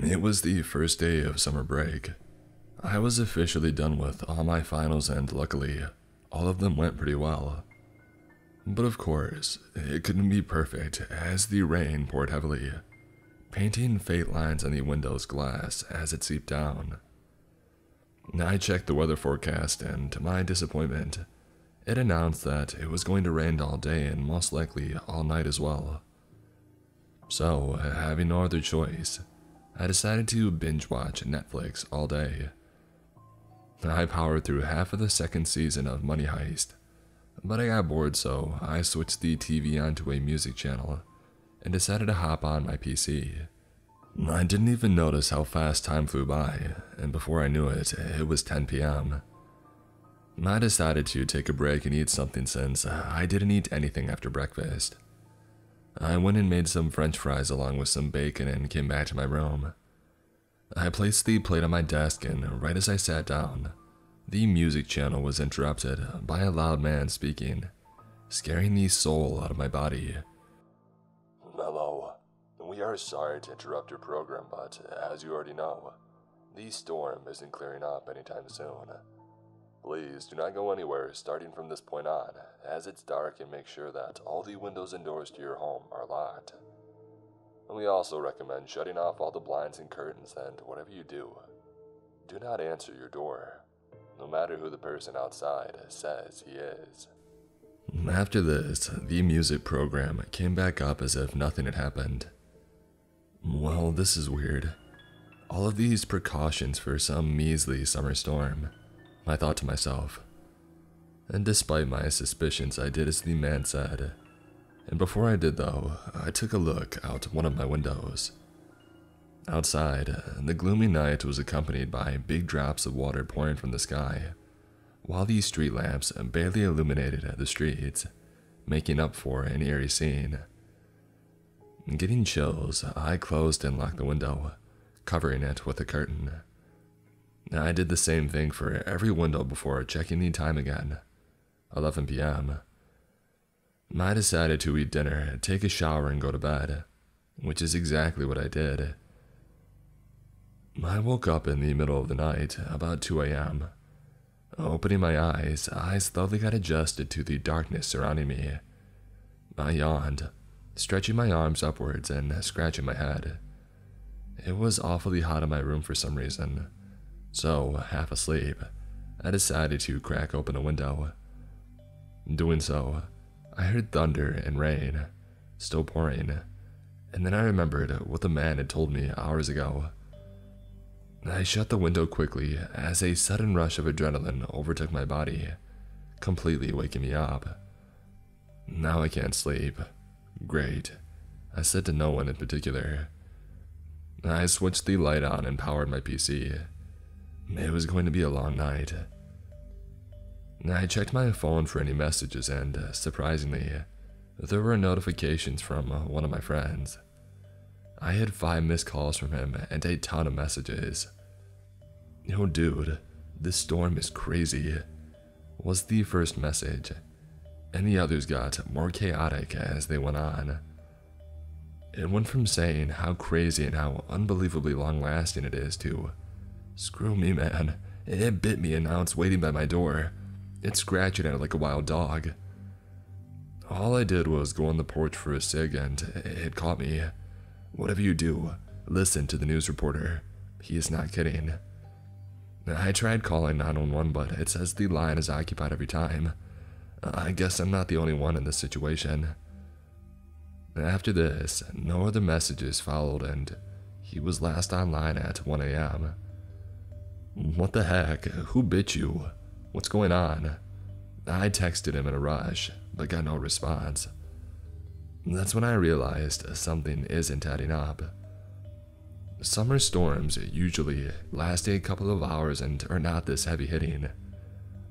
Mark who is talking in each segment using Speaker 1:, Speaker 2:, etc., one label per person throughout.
Speaker 1: It was the first day of summer break. I was officially done with all my finals and luckily, all of them went pretty well. But of course, it couldn't be perfect as the rain poured heavily, painting faint lines on the window's glass as it seeped down. I checked the weather forecast and to my disappointment, it announced that it was going to rain all day and most likely all night as well. So, having no other choice, I decided to binge watch Netflix all day. I powered through half of the second season of Money Heist, but I got bored so I switched the TV onto a music channel and decided to hop on my PC. I didn't even notice how fast time flew by, and before I knew it, it was 10 p.m. I decided to take a break and eat something since I didn't eat anything after breakfast. I went and made some french fries along with some bacon and came back to my room. I placed the plate on my desk and right as I sat down, the music channel was interrupted by a loud man speaking, scaring the soul out of my body. "Hello, we are sorry to interrupt your program, but as you already know, the storm isn't clearing up anytime soon. Please do not go anywhere starting from this point on, as it's dark, and make sure that all the windows and doors to your home are locked. We also recommend shutting off all the blinds and curtains, and whatever you do, do not answer your door, no matter who the person outside says he is." After this, the music program came back up as if nothing had happened. Well, this is weird. All of these precautions for some measly summer storm, I thought to myself. And despite my suspicions, I did as the man said. And before I did though, I took a look out one of my windows. Outside, the gloomy night was accompanied by big drops of water pouring from the sky, while the street lamps barely illuminated the streets, making up for an eerie scene. Getting chills, I closed and locked the window, covering it with a curtain. I did the same thing for every window before checking the time again, 11 p.m. I decided to eat dinner, take a shower, and go to bed, which is exactly what I did. I woke up in the middle of the night, about 2 a.m. Opening my eyes slowly got adjusted to the darkness surrounding me. I yawned, stretching my arms upwards and scratching my head. It was awfully hot in my room for some reason, so, half asleep, I decided to crack open a window. Doing so, I heard thunder and rain, still pouring, and then I remembered what the man had told me hours ago. I shut the window quickly as a sudden rush of adrenaline overtook my body, completely waking me up. Now I can't sleep. Great, I said to no one in particular. I switched the light on and powered my PC. It was going to be a long night. I checked my phone for any messages and, surprisingly, there were notifications from one of my friends. I had 5 missed calls from him and a ton of messages. "Yo dude, this storm is crazy," was the first message, and the others got more chaotic as they went on. It went from saying how crazy and how unbelievably long-lasting it is to, "Screw me man, it bit me and now it's waiting by my door. It's scratching at it like a wild dog." All I did was go on the porch for a cig and it caught me. "Whatever you do, listen to the news reporter. He is not kidding." I tried calling 911, but it says the line is occupied every time. I guess I'm not the only one in this situation. After this, no other messages followed and he was last online at 1 a.m. "What the heck? Who bit you? What's going on?" I texted him in a rush, but got no response. That's when I realized something isn't adding up. Summer storms usually last a couple of hours and are not this heavy-hitting,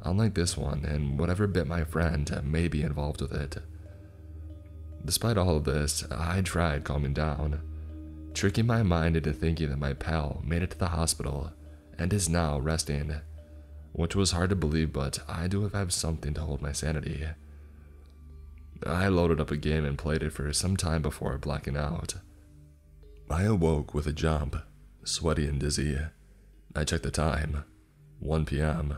Speaker 1: unlike this one, and whatever bit my friend may be involved with it. Despite all of this, I tried calming down, tricking my mind into thinking that my pal made it to the hospital and is now resting, which was hard to believe, but I do have something to hold my sanity. I loaded up a game and played it for some time before blacking out. I awoke with a jump, Sweaty and dizzy. I checked the time. 1 p.m.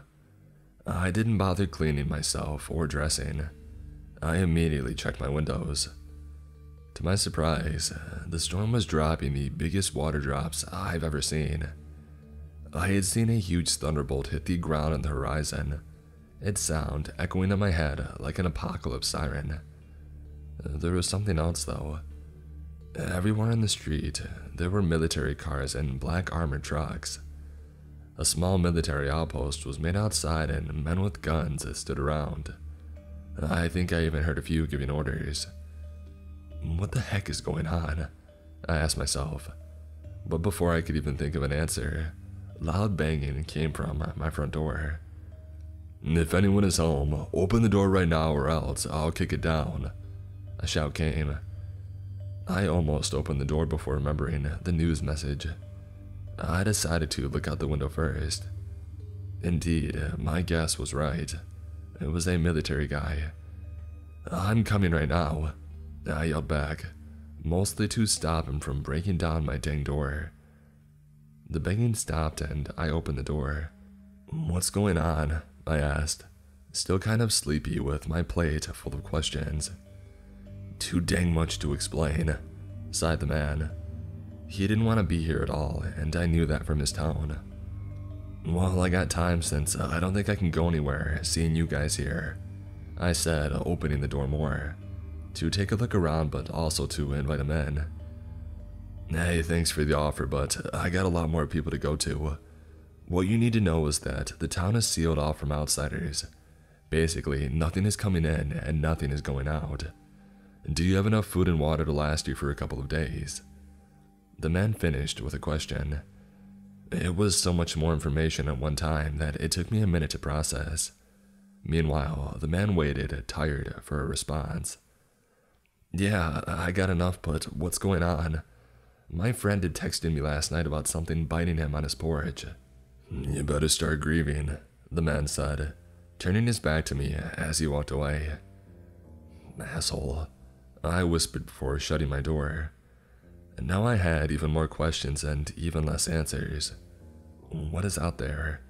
Speaker 1: I didn't bother cleaning myself or dressing. I immediately checked my windows. To my surprise, the storm was dropping the biggest water drops I've ever seen. I had seen a huge thunderbolt hit the ground on the horizon, its sound echoing in my head like an apocalypse siren. There was something else though. Everywhere in the street, there were military cars and black armored trucks. A small military outpost was made outside and men with guns stood around. I think I even heard a few giving orders. What the heck is going on? I asked myself. But before I could even think of an answer, loud banging came from my front door. "If anyone is home, open the door right now or else I'll kick it down," a shout came. I almost opened the door before remembering the news message. I decided to look out the window first. Indeed, my guess was right. It was a military guy. "I'm coming right now," I yelled back, mostly to stop him from breaking down my dang door. The banging stopped and I opened the door. "What's going on?" I asked, still kind of sleepy with my plate full of questions. "Too dang much to explain," sighed the man. He didn't want to be here at all, and I knew that from his tone. "Well, I got time since I don't think I can go anywhere seeing you guys here," I said, opening the door more, to take a look around but also to invite him in. "Hey, thanks for the offer, but I got a lot more people to go to. What you need to know is that the town is sealed off from outsiders. Basically, nothing is coming in and nothing is going out. Do you have enough food and water to last you for a couple of days?" The man finished with a question. It was so much more information at one time that it took me a minute to process. Meanwhile, the man waited, tired, for a response. "Yeah, I got enough, but what's going on? My friend had texted me last night about something biting him on his porch." "You better start grieving," the man said, turning his back to me as he walked away. "Asshole," I whispered before shutting my door. And now I had even more questions and even less answers. What is out there?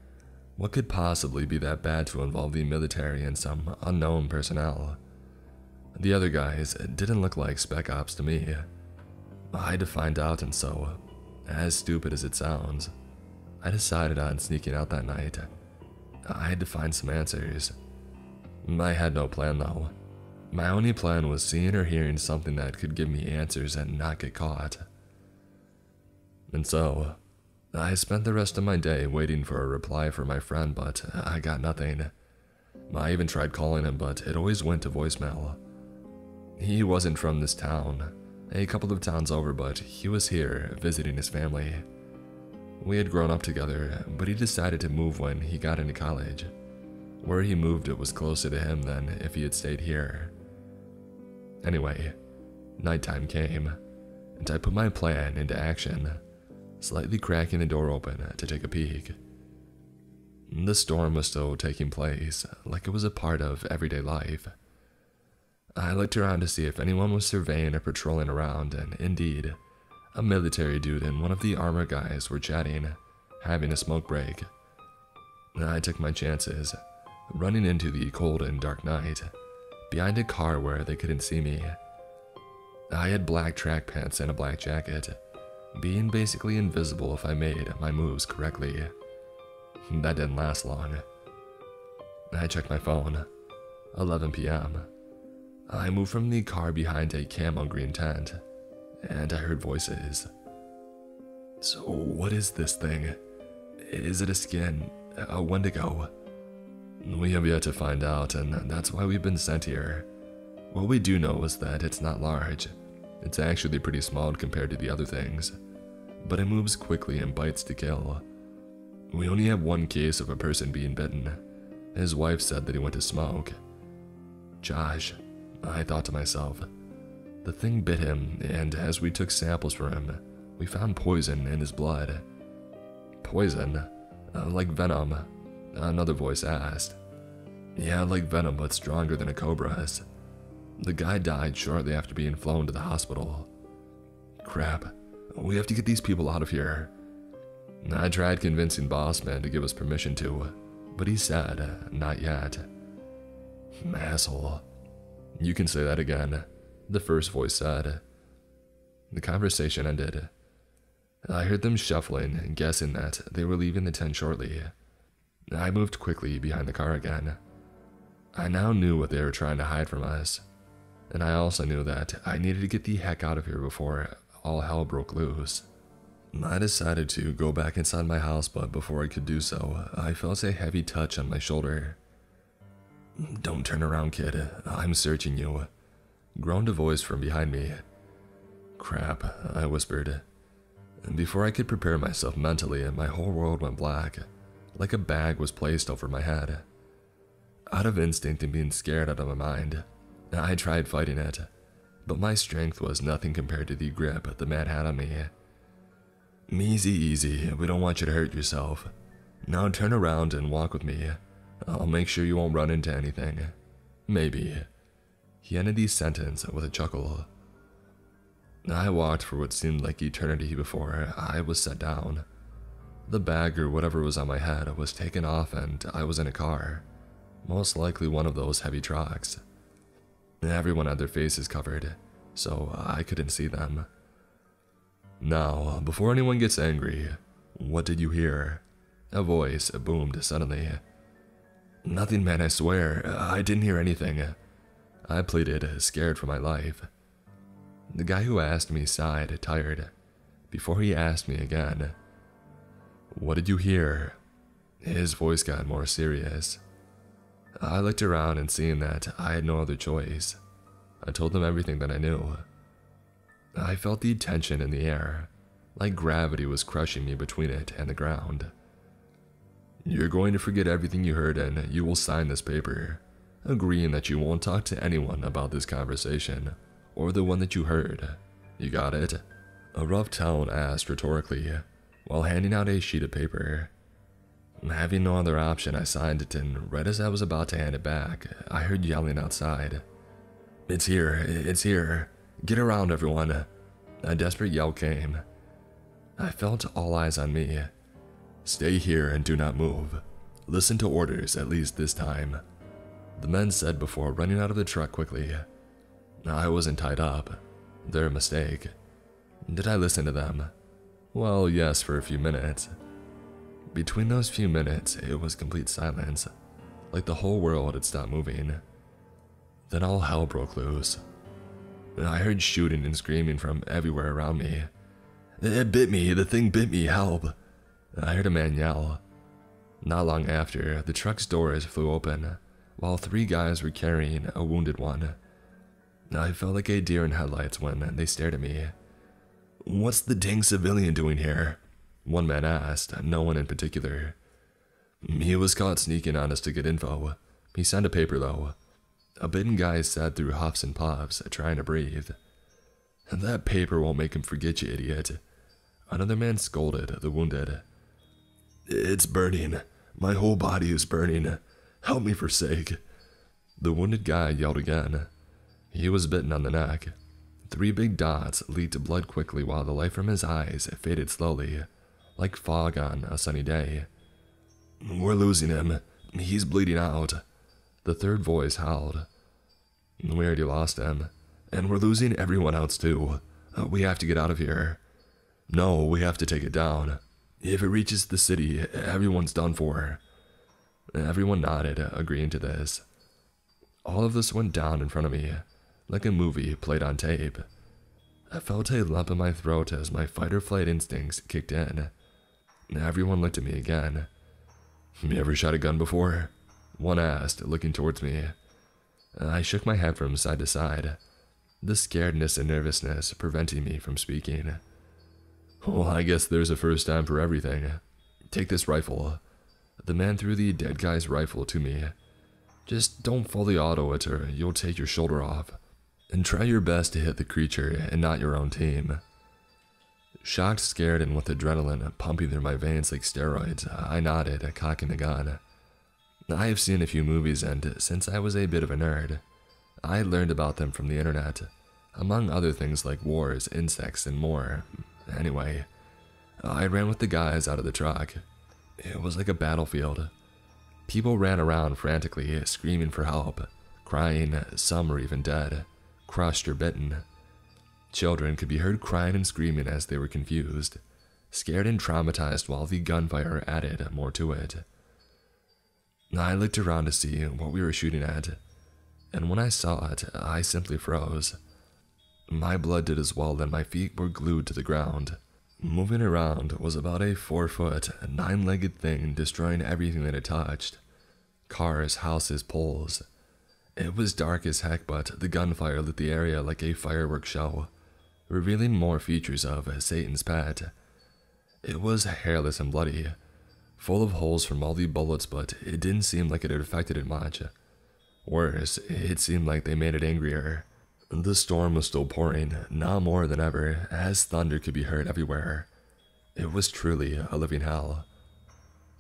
Speaker 1: What could possibly be that bad to involve the military and some unknown personnel? The other guys didn't look like spec ops to me. I had to find out, and so, as stupid as it sounds, I decided on sneaking out that night. I had to find some answers. I had no plan though. My only plan was seeing or hearing something that could give me answers and not get caught. And so, I spent the rest of my day waiting for a reply from my friend, but I got nothing. I even tried calling him, but it always went to voicemail. He wasn't from this town, a couple of towns over, but he was here visiting his family. We had grown up together, but he decided to move when he got into college. Where he moved, it was closer to him than if he had stayed here. Anyway, nighttime came, and I put my plan into action, slightly cracking the door open to take a peek. The storm was still taking place, like it was a part of everyday life. I looked around to see if anyone was surveying or patrolling around, and indeed, a military dude and one of the armor guys were chatting, having a smoke break. I took my chances, running into the cold and dark night, behind a car where they couldn't see me. I had black track pants and a black jacket, being basically invisible if I made my moves correctly. That didn't last long. I checked my phone. 11 p.m. I moved from the car behind a camo green tent, and I heard voices. "So what is this thing? Is it a skin? A Wendigo?" "We have yet to find out, and that's why we've been sent here. What we do know is that it's not large. It's actually pretty small compared to the other things, but it moves quickly and bites to kill. We only have one case of a person being bitten. His wife said that he went to smoke." Josh, I thought to myself. The thing bit him, and as we took samples from him, we found poison in his blood. "Poison? Like venom?" Another voice asked. "Yeah, like venom, but stronger than a cobra's. The guy died shortly after being flown to the hospital." "Crap, we have to get these people out of here," I tried convincing Bossman to give us permission to, but he said, not yet. Asshole. You can say that again, the first voice said. The conversation ended. I heard them shuffling, guessing that they were leaving the tent shortly. I moved quickly behind the car again. I now knew what they were trying to hide from us, and I also knew that I needed to get the heck out of here before all hell broke loose. I decided to go back inside my house, but before I could do so, I felt a heavy touch on my shoulder. Don't turn around, kid. I'm searching you, groaned a voice from behind me. Crap, I whispered. Before I could prepare myself mentally, my whole world went black, like a bag was placed over my head. Out of instinct and being scared out of my mind, I tried fighting it, but my strength was nothing compared to the grip the man had on me. Easy, easy, we don't want you to hurt yourself. Now turn around and walk with me. I'll make sure you won't run into anything. Maybe. He ended the sentence with a chuckle. I walked for what seemed like eternity before I was set down. The bag or whatever was on my head was taken off and I was in a car, most likely one of those heavy trucks. Everyone had their faces covered, so I couldn't see them. Now, before anyone gets angry, what did you hear? A voice boomed suddenly. Nothing, man, I swear. I didn't hear anything. I pleaded, scared for my life. The guy who asked me sighed, tired, before he asked me again. What did you hear? His voice got more serious. I looked around and seeing that I had no other choice, I told them everything that I knew. I felt the tension in the air, like gravity was crushing me between it and the ground. You're going to forget everything you heard and you will sign this paper, agreeing that you won't talk to anyone about this conversation, or the one that you heard. You got it? A rough tone asked rhetorically, while handing out a sheet of paper. Having no other option, I signed it, and right as I was about to hand it back, I heard yelling outside. It's here, it's here. Get around, everyone. A desperate yell came. I felt all eyes on me. Stay here and do not move. Listen to orders, at least this time, the men said before running out of the truck quickly. I wasn't tied up. Their mistake. Did I listen to them? Well, yes, for a few minutes. Between those few minutes, it was complete silence, like the whole world had stopped moving. Then all hell broke loose. I heard shooting and screaming from everywhere around me. It bit me, the thing bit me, help. I heard a man yell. Not long after, the truck's doors flew open, while 3 guys were carrying a wounded one. I felt like a deer in headlights when they stared at me. What's the dang civilian doing here? One man asked, no one in particular. He was caught sneaking on us to get info. He signed a paper though. A bitten guy said through huffs and puffs, trying to breathe. That paper won't make him forget you, idiot. Another man scolded the wounded. It's burning. My whole body is burning. Help me for sake. The wounded guy yelled again. He was bitten on the neck. 3 big dots leaked blood quickly while the light from his eyes faded slowly, like fog on a sunny day. We're losing him. He's bleeding out. The third voice howled. We already lost him. And we're losing everyone else too. We have to get out of here. No, we have to take it down. If it reaches the city, everyone's done for. Everyone nodded, agreeing to this. All of this went down in front of me, like a movie played on tape. I felt a lump in my throat as my fight-or-flight instincts kicked in. Everyone looked at me again. You ever shot a gun before? One asked, looking towards me. I shook my head from side to side, the scaredness and nervousness preventing me from speaking. Well, I guess there's a first time for everything. Take this rifle. The man threw the dead guy's rifle to me. Just don't fully auto it or you'll take your shoulder off. And try your best to hit the creature and not your own team. Shocked, scared, and with adrenaline pumping through my veins like steroids, I nodded, cocking the gun. I have seen a few movies, and since I was a bit of a nerd, I learned about them from the internet, among other things like wars, insects, and more. Anyway, I ran with the guys out of the truck. It was like a battlefield. People ran around frantically, screaming for help, crying, some were even dead, crushed or bitten. Children could be heard crying and screaming as they were confused, scared and traumatized, while the gunfire added more to it. I looked around to see what we were shooting at, and when I saw it, I simply froze. My blood did as well, and my feet were glued to the ground. Moving around was about a 4-foot, 9-legged thing, destroying everything that it touched. Cars, houses, poles. It was dark as heck, but the gunfire lit the area like a fireworks show, revealing more features of Satan's pet. It was hairless and bloody, full of holes from all the bullets, but it didn't seem like it had affected it much. Worse, it seemed like they made it angrier. The storm was still pouring, now more than ever, as thunder could be heard everywhere. It was truly a living hell.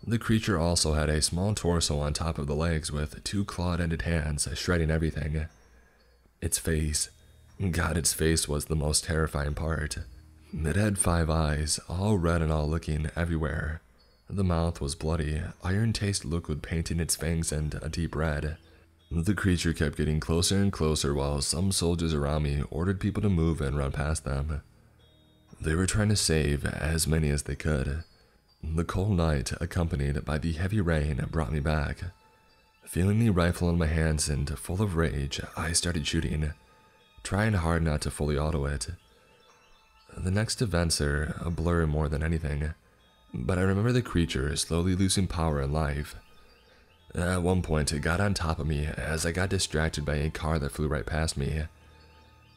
Speaker 1: The creature also had a small torso on top of the legs with 2 clawed-ended hands shredding everything. Its face, God, its face was the most terrifying part. It had 5 eyes, all red and all looking everywhere. The mouth was bloody, iron-taste liquid painting its fangs and a deep red. The creature kept getting closer and closer while some soldiers around me ordered people to move and run past them. They were trying to save as many as they could. The cold night, accompanied by the heavy rain, brought me back. Feeling the rifle in my hands and full of rage, I started shooting, trying hard not to fully auto it. The next events are a blur more than anything, but I remember the creature slowly losing power and life. At one point, it got on top of me as I got distracted by a car that flew right past me.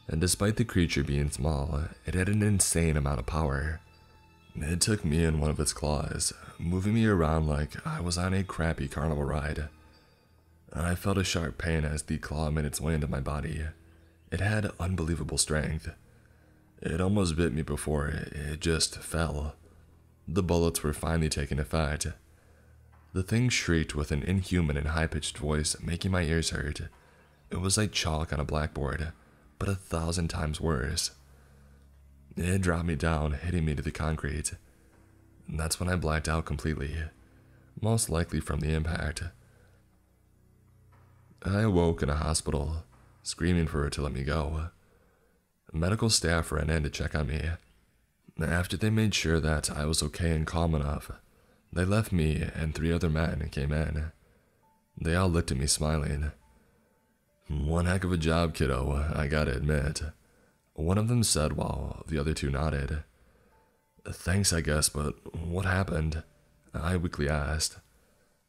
Speaker 1: And despite the creature being small, it had an insane amount of power. It took me in one of its claws, moving me around like I was on a crappy carnival ride. I felt a sharp pain as the claw made its way into my body. It had unbelievable strength. It almost bit me before it just fell. The bullets were finally taking effect. The thing shrieked with an inhuman and high-pitched voice, making my ears hurt. It was like chalk on a blackboard, but 1,000 times worse. It dropped me down, hitting me to the concrete. That's when I blacked out completely, most likely from the impact. I awoke in a hospital, screaming for her to let me go. Medical staff ran in to check on me. After they made sure that I was okay and calm enough, they left me and 3 other men came in. They all looked at me smiling. "One heck of a job, kiddo, I gotta admit," one of them said while the other 2 nodded. "Thanks, I guess, but what happened?" I weakly asked.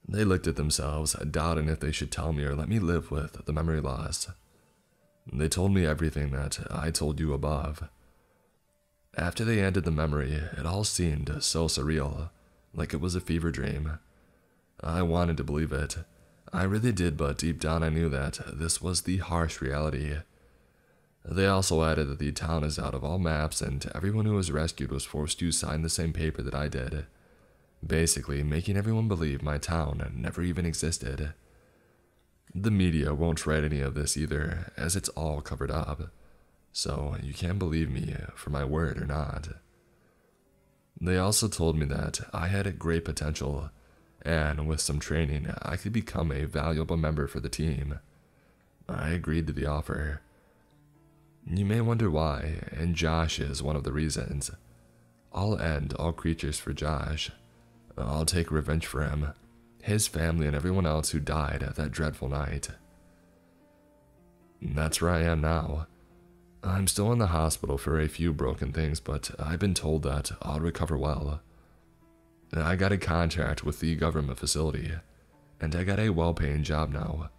Speaker 1: They looked at themselves, doubting if they should tell me or let me live with the memory loss. They told me everything that I told you above. After they ended the memory, it all seemed so surreal, like it was a fever dream. I wanted to believe it. I really did, but deep down I knew that this was the harsh reality. They also added that the town is out of all maps and everyone who was rescued was forced to sign the same paper that I did, basically making everyone believe my town never even existed. The media won't write any of this either, as it's all covered up, so you can't believe me for my word or not. They also told me that I had great potential, and with some training, I could become a valuable member for the team. I agreed to the offer. You may wonder why, and Josh is one of the reasons. I'll end all creatures for Josh. I'll take revenge for him, his family, and everyone else who died that dreadful night. That's where I am now. I'm still in the hospital for a few broken things, but I've been told that I'll recover well. I got a contract with the government facility, and I got a well-paying job now.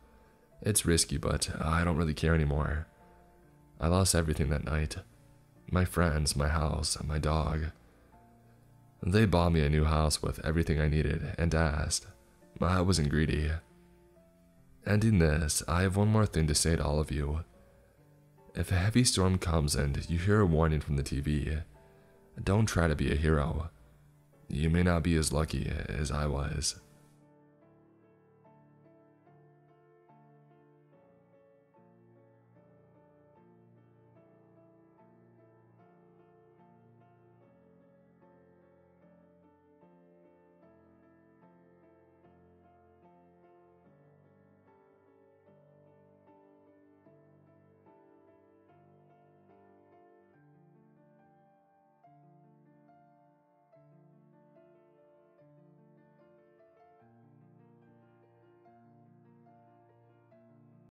Speaker 1: It's risky, but I don't really care anymore. I lost everything that night. My friends, my house, my dog. They bought me a new house with everything I needed and asked. I wasn't greedy. Ending this, I have one more thing to say to all of you. If a heavy storm comes and you hear a warning from the TV, don't try to be a hero. You may not be as lucky as I was.